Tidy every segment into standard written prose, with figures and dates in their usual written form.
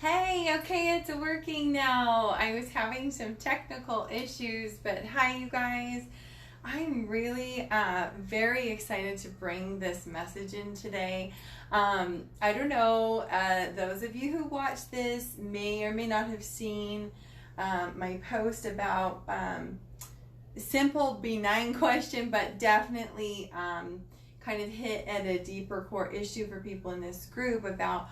Hey, okay, it's working now. I was having some technical issues, but hi, you guys. I'm really very excited to bring this message in today. I don't know, those of you who watch this may or may not have seen my post about simple, benign question, but definitely kind of hit at a deeper core issue for people in this group about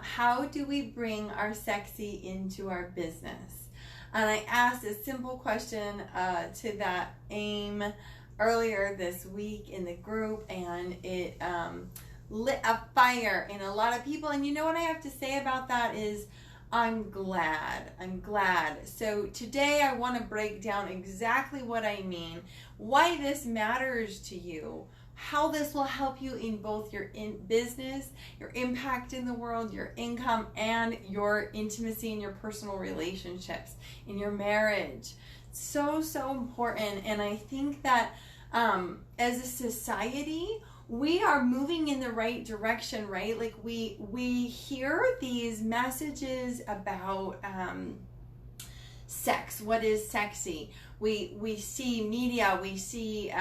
how do we bring our sexy into our business? And I asked a simple question to that aim earlier this week in the group, and it lit a fire in a lot of people. And you know what I have to say about that is I'm glad. So today I want to break down exactly what I mean, why this matters to you, how this will help you in both your business, your impact in the world, your income, and your intimacy in your personal relationships, in your marriage. So important. And I think that as a society, we are moving in the right direction, right? Like we hear these messages about sex. What is sexy? We see media, we see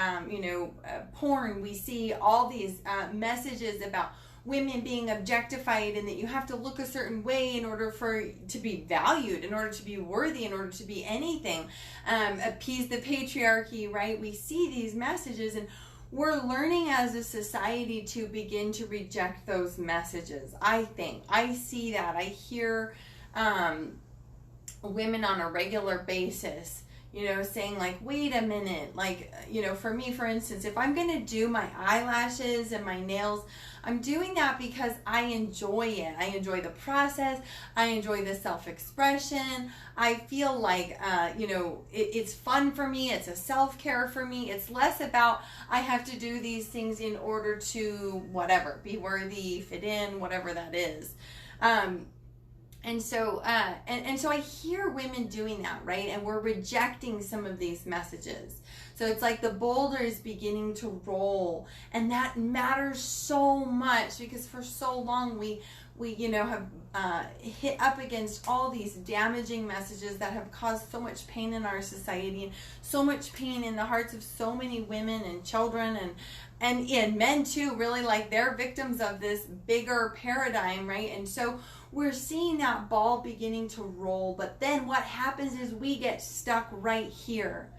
porn, we see all these messages about women being objectified and that you have to look a certain way in order to be valued, in order to be worthy, in order to be anything. Appease the patriarchy, right? We see these messages, and we're learning as a society to begin to reject those messages. I think I see that. I hear women on a regular basis, saying like, wait a minute, like, for me, for instance, if I'm going to do my eyelashes and my nails, I'm doing that because I enjoy it. I enjoy the process. I enjoy the self-expression. I feel like, it's fun for me. It's a self-care for me. It's less about I have to do these things in order to whatever, be worthy, fit in, whatever that is. And so I hear women doing that, right? And we're rejecting some of these messages. So it's like the boulder is beginning to roll, and that matters so much because for so long we have hit up against all these damaging messages that have caused so much pain in our society and so much pain in the hearts of so many women and children and men too, really, like they're victims of this bigger paradigm, right? And so we're seeing that ball beginning to roll, but then what happens is we get stuck right here.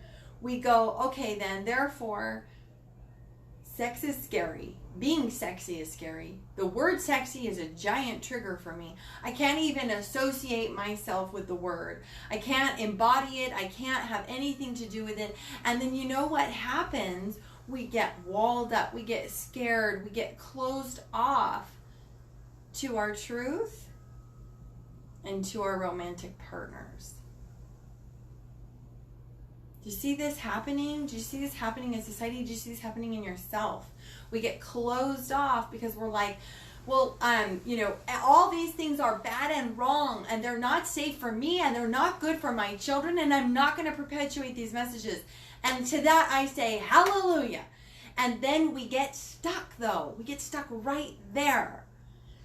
We go, okay, then therefore sex is scary. Being sexy is scary. The word sexy is a giant trigger for me. I can't even associate myself with the word. I can't embody it. I can't have anything to do with it. And then you know what happens? We get walled up. We get scared. We get closed off to our truth and to our romantic partners. Do you see this happening? Do you see this happening in society? Do you see this happening in yourself? We get closed off because we're like, well, all these things are bad and wrong, and they're not safe for me, and they're not good for my children, and I'm not going to perpetuate these messages. And to that I say, hallelujah. And then we get stuck, though. We get stuck right there.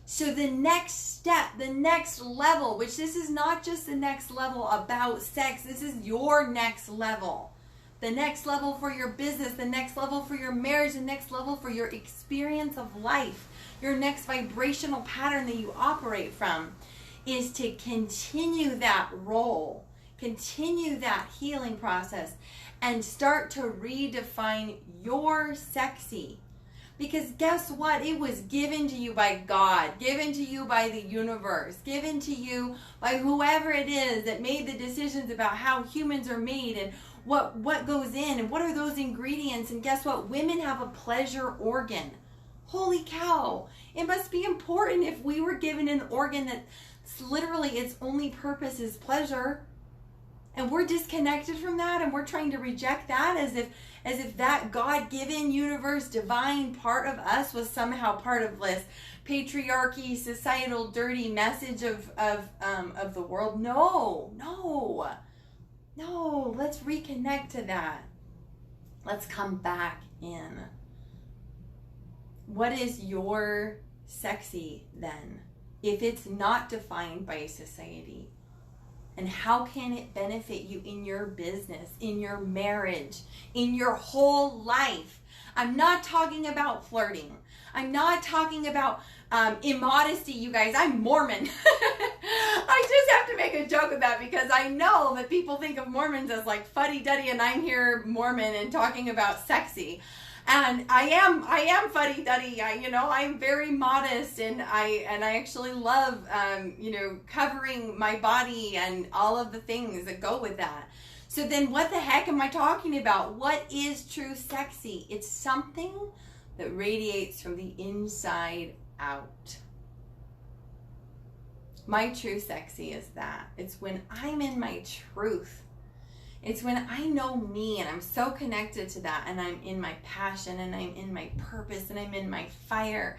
So the next step, the next level, which this is not just the next level about sex, this is your next level. The next level for your business, the next level for your marriage, the next level for your experience of life, your next vibrational pattern that you operate from is to continue that role, continue that healing process, and start to redefine your sexy. Because guess what? It was given to you by God, given to you by the universe, given to you by whoever it is that made the decisions about how humans are made and what goes in and what are those ingredients. And guess what? Women have a pleasure organ. Holy cow. It must be important if we were given an organ that literally its only purpose is pleasure. And we're disconnected from that, and we're trying to reject that as if that God-given, universe, divine part of us was somehow part of this patriarchy, societal, dirty message of the world. No. Let's reconnect to that. Let's come back in. What is your sexy then? if it's not defined by society? And how can it benefit you in your business, in your marriage, in your whole life? I'm not talking about flirting. I'm not talking about immodesty, you guys. I'm Mormon. I just have to make a joke of that because I know that people think of Mormons as like fuddy-duddy, and I'm here Mormon and talking about sexy. And I am fuddy-duddy. I'm very modest, and I actually love, covering my body and all of the things that go with that. So then what the heck am I talking about? What is true sexy? It's something that radiates from the inside out. My true sexy is that. It's when I'm in my truth. It's when I know me and I'm so connected to that, and I'm in my passion and I'm in my purpose and I'm in my fire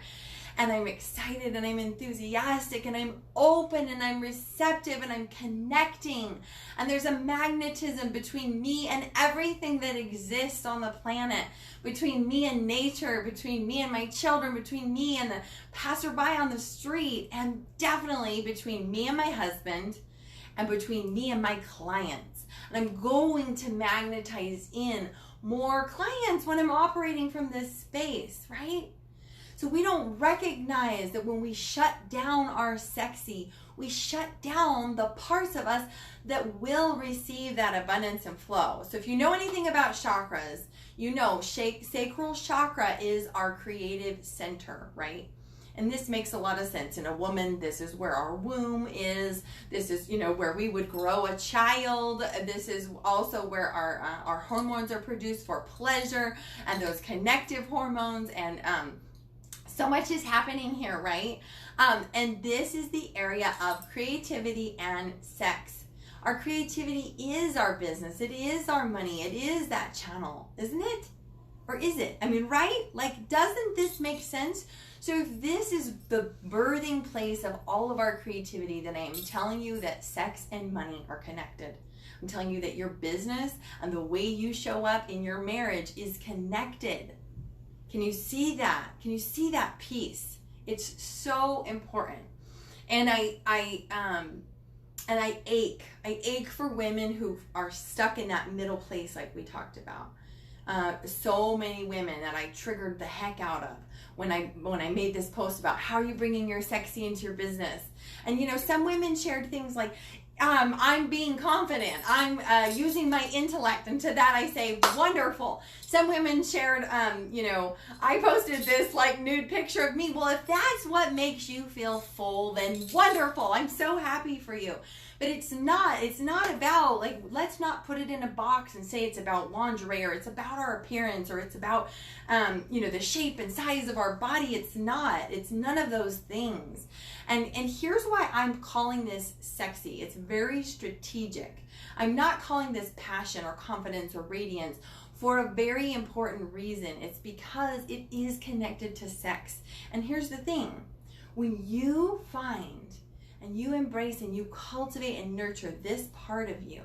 and I'm excited and I'm enthusiastic and I'm open and I'm receptive and I'm connecting, and there's a magnetism between me and everything that exists on the planet, between me and nature, between me and my children, between me and the passerby on the street, and definitely between me and my husband, and between me and my clients. And I'm going to magnetize in more clients when I'm operating from this space, right? So we don't recognize that when we shut down our sexy, we shut down the parts of us that will receive that abundance and flow. So if you know anything about chakras, you know sacral chakra is our creative center, right? And this makes a lot of sense. In a woman, this is where our womb is. This is, where we would grow a child. This is also where our hormones are produced for pleasure, and those connective hormones, and so much is happening here, right? And this is the area of creativity and sex. Our creativity is our business. It is our money. It is that channel, isn't it? Or is it? Right? Like, doesn't this make sense? So if this is the birthing place of all of our creativity, then I am telling you that sex and money are connected. I'm telling you that your business and the way you show up in your marriage is connected. Can you see that? Can you see that piece? It's so important. And I ache. I ache for women who are stuck in that middle place like we talked about. So many women that I triggered the heck out of when I made this post about how are you bringing your sexy into your business. And some women shared things like, I'm being confident, I'm using my intellect, and to that I say wonderful. Some women shared, I posted this like nude picture of me. Well, if that's what makes you feel full, then wonderful. I'm so happy for you. But it's not about, like, let's not put it in a box and say it's about lingerie, or it's about our appearance, or it's about, the shape and size of our body. It's not. It's none of those things. And here's why I'm calling this sexy. It's very strategic. I'm not calling this passion or confidence or radiance for a very important reason. It's because it is connected to sex. And here's the thing. When you find and you embrace and you cultivate and nurture this part of you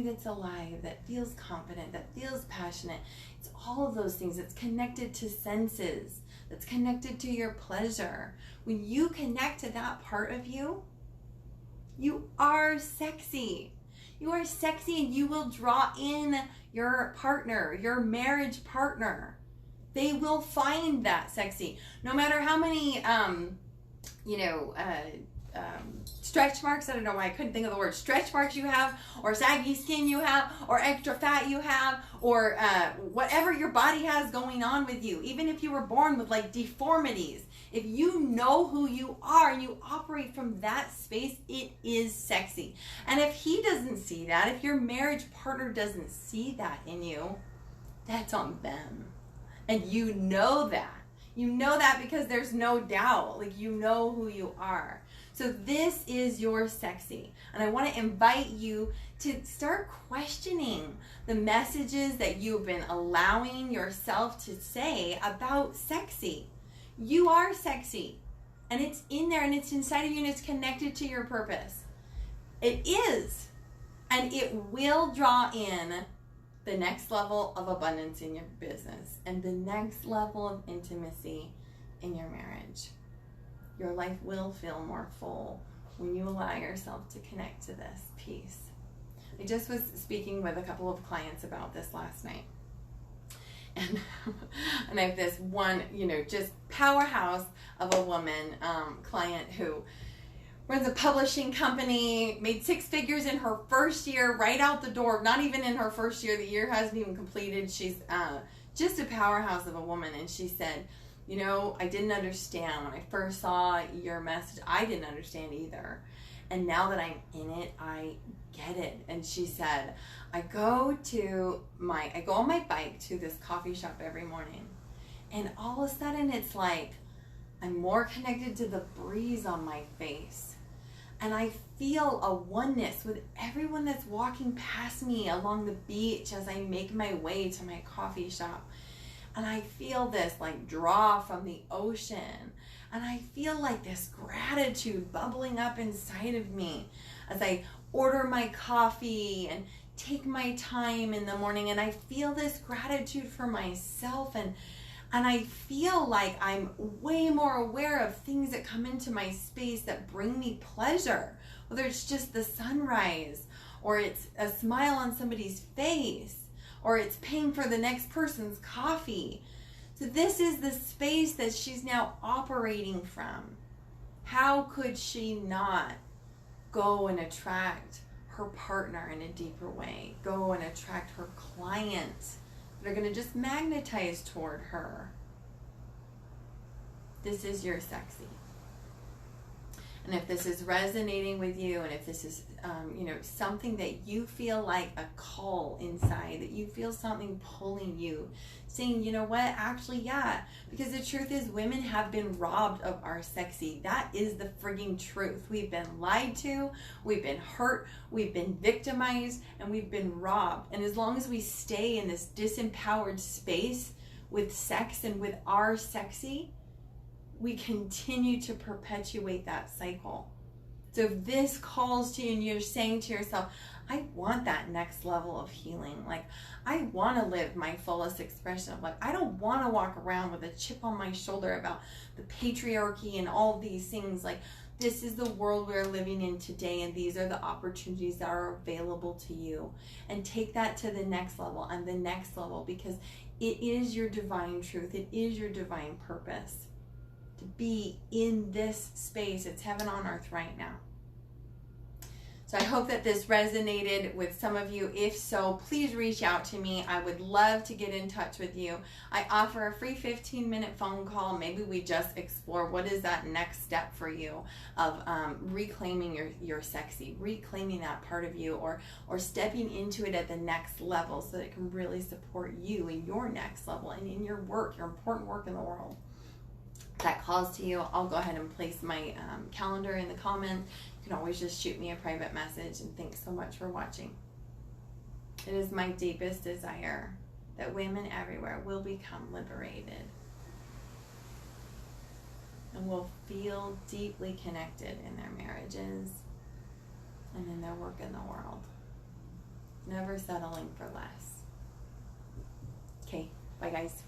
that's alive, that feels confident, that feels passionate, it's all of those things. It's connected to senses, that's connected to your pleasure. When you connect to that part of you, you are sexy. You are sexy, and you will draw in your partner, your marriage partner. They will find that sexy. No matter how many, stretch marks, I don't know why I couldn't think of the word stretch marks you have, or saggy skin you have, or extra fat you have, or whatever your body has going on with you, even if you were born with like deformities, if you know who you are and you operate from that space, it is sexy. And if he doesn't see that, if your marriage partner doesn't see that in you, that's on them. And you know that. You know that because there's no doubt. Like, you know who you are. So this is your sexy. And I want to invite you to start questioning the messages that you've been allowing yourself to say about sexy. You are sexy. And it's in there, and it's inside of you, and it's connected to your purpose. It is. And it will draw in the next level of abundance in your business and the next level of intimacy in your marriage. Your life will feel more full when you allow yourself to connect to this piece. I just was speaking with a couple of clients about this last night. And I have this one, just powerhouse of a woman, client who runs a publishing company, made 6 figures in her first year, right out the door, not even in her first year. The year hasn't even completed. She's just a powerhouse of a woman. And she said, I didn't understand when I first saw your message. I didn't understand either. And now that I'm in it, I get it. And she said, I go on my bike to this coffee shop every morning. And all of a sudden it's like I'm more connected to the breeze on my face. And I feel a oneness with everyone that's walking past me along the beach as I make my way to my coffee shop. And I feel this like draw from the ocean. And I feel like this gratitude bubbling up inside of me as I order my coffee and take my time in the morning. And I feel this gratitude for myself. And I feel like I'm way more aware of things that come into my space that bring me pleasure. Whether it's just the sunrise, or it's a smile on somebody's face, or it's paying for the next person's coffee. So this is the space that she's now operating from. How could she not go and attract her partner in a deeper way? Go and attract her clients that are going to just magnetize toward her. This is your sexy. And if this is resonating with you, and if this is, something that you feel like a call inside, that you feel something pulling you, saying, you know what, actually, yeah, because the truth is women have been robbed of our sexy. That is the frigging truth. We've been lied to, we've been hurt, we've been victimized, and we've been robbed. And as long as we stay in this disempowered space with sex and with our sexy, we continue to perpetuate that cycle. So if this calls to you and you're saying to yourself, I want that next level of healing. Like, I want to live my fullest expression of life. I don't want to walk around with a chip on my shoulder about the patriarchy and all these things. Like, this is the world we're living in today, and these are the opportunities that are available to you. And take that to the next level and the next level, because it is your divine truth. It is your divine purpose to be in this space. It's heaven on earth right now. So I hope that this resonated with some of you. If so, please reach out to me. I would love to get in touch with you. I offer a free 15-minute phone call. Maybe we just explore what is that next step for you of reclaiming your sexy, reclaiming that part of you, or stepping into it at the next level so that it can really support you in your next level and in your work, your important work in the world. That calls to you, I'll go ahead and place my calendar in the comment. You can always just shoot me a private message. And thanks so much for watching. It is my deepest desire that women everywhere will become liberated and will feel deeply connected in their marriages and in their work in the world. Never settling for less. Okay, bye guys.